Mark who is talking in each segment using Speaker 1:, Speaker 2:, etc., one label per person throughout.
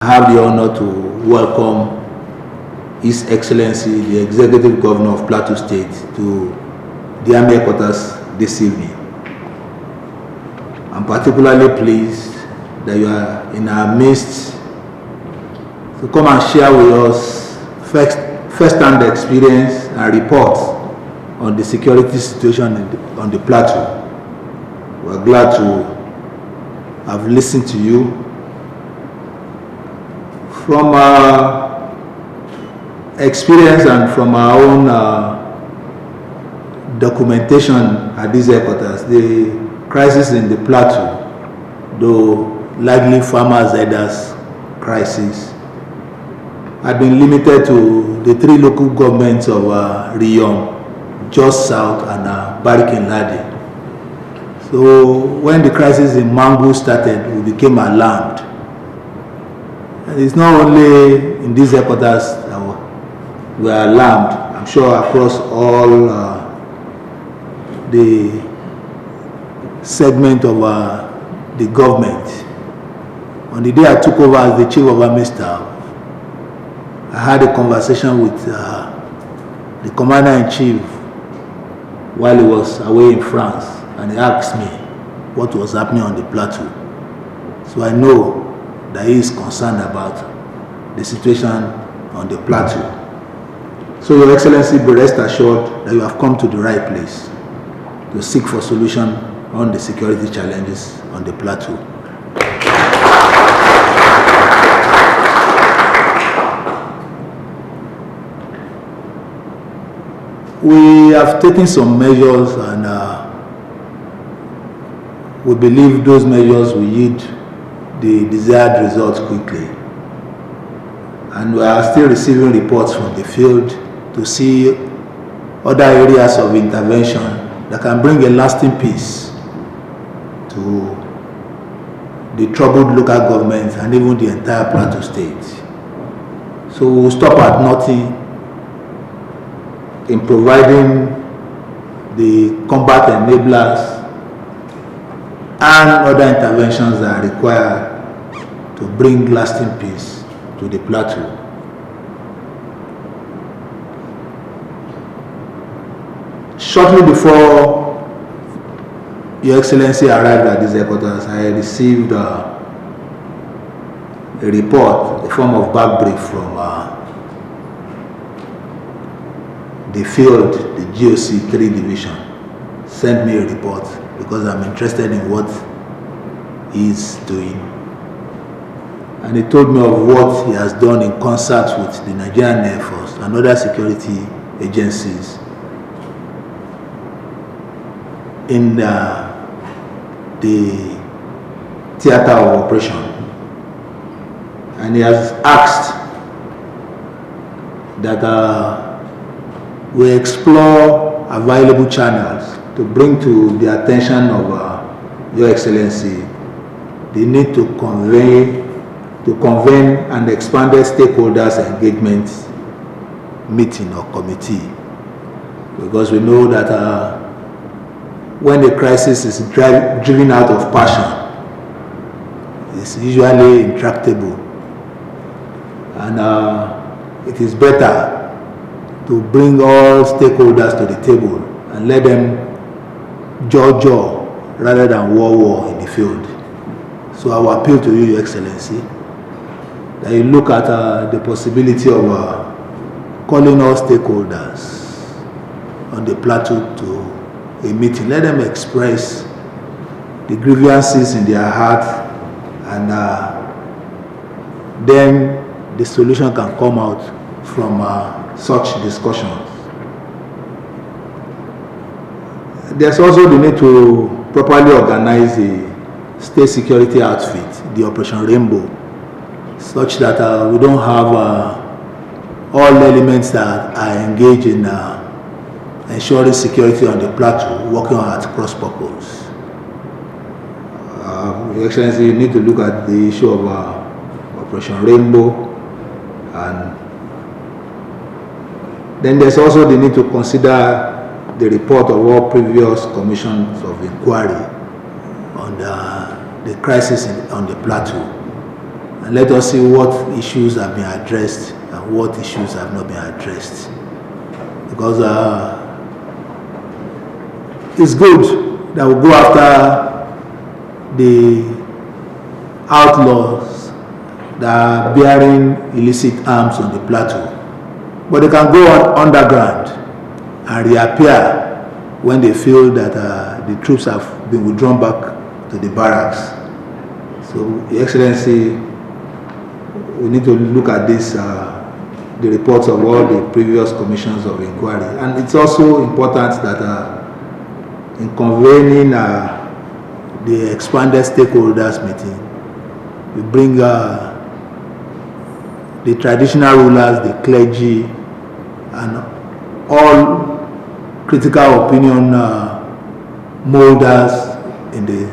Speaker 1: I have the honor to welcome His Excellency, the Executive Governor of Plateau State, to the Army Headquarters this evening. I'm particularly pleased that you are in our midst to come and share with us first-hand experience and reports on the security situation on the Plateau. We're glad to have listened to you. From our experience and from our own documentation at these headquarters, the crisis in the Plateau, though likely farmers' herders crisis, had been limited to the three local governments of Riyom, Jos South, and Barikin-Ladi. So when the crisis in Mangu started, we became alarmed. And it's not only in these headquarters that we are alarmed. I'm sure across all the segment of the government. On the day I took over as the Chief of Army Staff, I had a conversation with the Commander-in-Chief while he was away in France, and he asked me what was happening on the Plateau. So I know that he is concerned about the situation on the Plateau. So Your Excellency, be rest assured that you have come to the right place to seek for solution on the security challenges on the Plateau. We have taken some measures, and we believe those measures will yield the desired results quickly. And we are still receiving reports from the field to see other areas of intervention that can bring a lasting peace to the troubled local governments and even the entire Plateau State. So we will stop at nothing in providing the combat enablers and other interventions that are required to bring lasting peace to the Plateau. Shortly before Your Excellency arrived at these headquarters, I received a report, a form of back brief from the field, the GOC 3 division, sent me a report because I'm interested in what he's doing. And he told me of what he has done in concert with the Nigerian Air Force and other security agencies in the theater of operation. And he has asked that we explore available channels to bring to the attention of Your Excellency the need to convene an expanded stakeholders engagement meeting or committee, because we know that when a crisis is driven out of passion, it's usually intractable, and it is better to bring all stakeholders to the table and let them jaw rather than war in the field. So I will appeal to you, Your Excellency, that you look at the possibility of calling all stakeholders on the Plateau to a meeting. Let them express the grievances in their heart, and then the solution can come out from such discussions. There's also the need to properly organize the state security outfit, the Operation Rainbow, such that we don't have all elements that are engaged in ensuring security on the Plateau working at cross purpose. Your Excellency, you need to look at the issue of Operation Rainbow, and then there's also the need to consider the report of all previous commissions of inquiry on the crisis on the Plateau. and let us see what issues have been addressed and what issues have not been addressed. Because it's good that we go after the outlaws that are bearing illicit arms on the plateau, but they can go on underground and reappear when they feel that the troops have been withdrawn back to the barracks. So, Your Excellency, we need to look at this, the reports of all the previous commissions of inquiry. And it's also important that in convening the expanded stakeholders meeting, we bring the traditional rulers, the clergy, and all critical opinion molders in the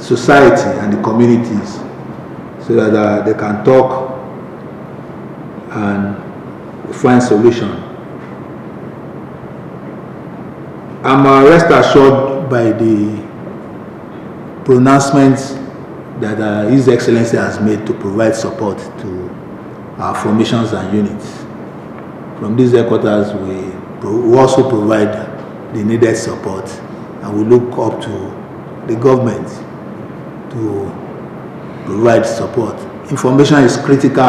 Speaker 1: society and the communities, so that they can talk and find solution. I'm rest assured by the pronouncements that His Excellency has made to provide support to our formations and units. From these headquarters, we also provide the needed support, and we look up to the government to provide support. Information is critical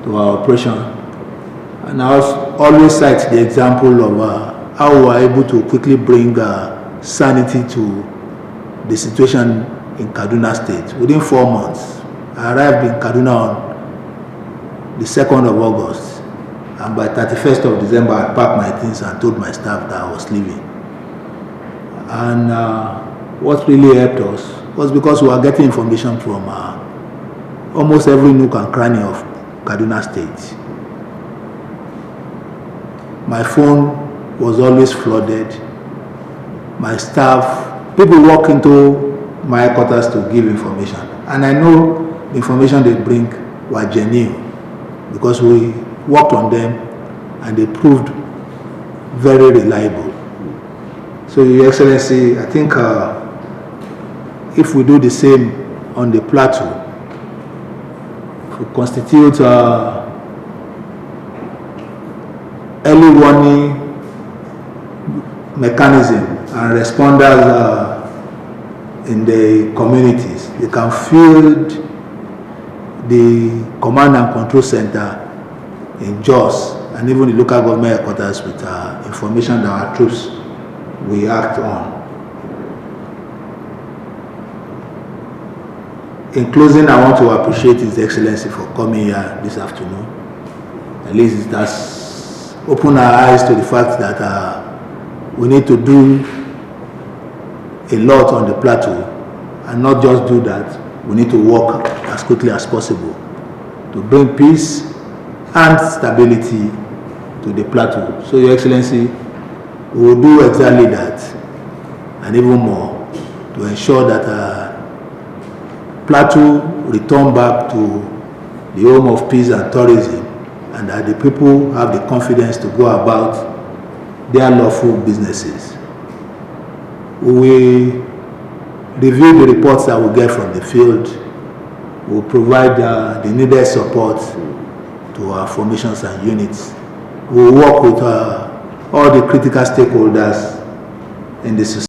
Speaker 1: to our operation, and I always cite the example of how we were able to quickly bring sanity to the situation in Kaduna State. Within 4 months, I arrived in Kaduna on the 2nd of August, and by 31st of December, I packed my things and told my staff that I was leaving. And what really helped us was because we were getting information from almost every nook and cranny of Kaduna State. My phone was always flooded. My staff, people walk into my headquarters to give information, and I know the information they bring were genuine because we worked on them and they proved very reliable. So, Your Excellency, I think if we do the same on the plateau, if we constitute early warning mechanism and responders in the communities, they can field the command and control center in Jos and even the local government headquarters with information that our troops will act on. In closing, I want to appreciate His Excellency for coming here this afternoon. At least it has opened our eyes to the fact that we need to do a lot on the plateau, and not just do that, we need to work as quickly as possible to bring peace and stability to the plateau. So, Your Excellency, we will do exactly that and even more to ensure that Plateau return back to the home of peace and tourism, and that the people have the confidence to go about their lawful businesses. We will review the reports that we get from the field. We will provide the needed support to our formations and units. We will work with all the critical stakeholders in the society.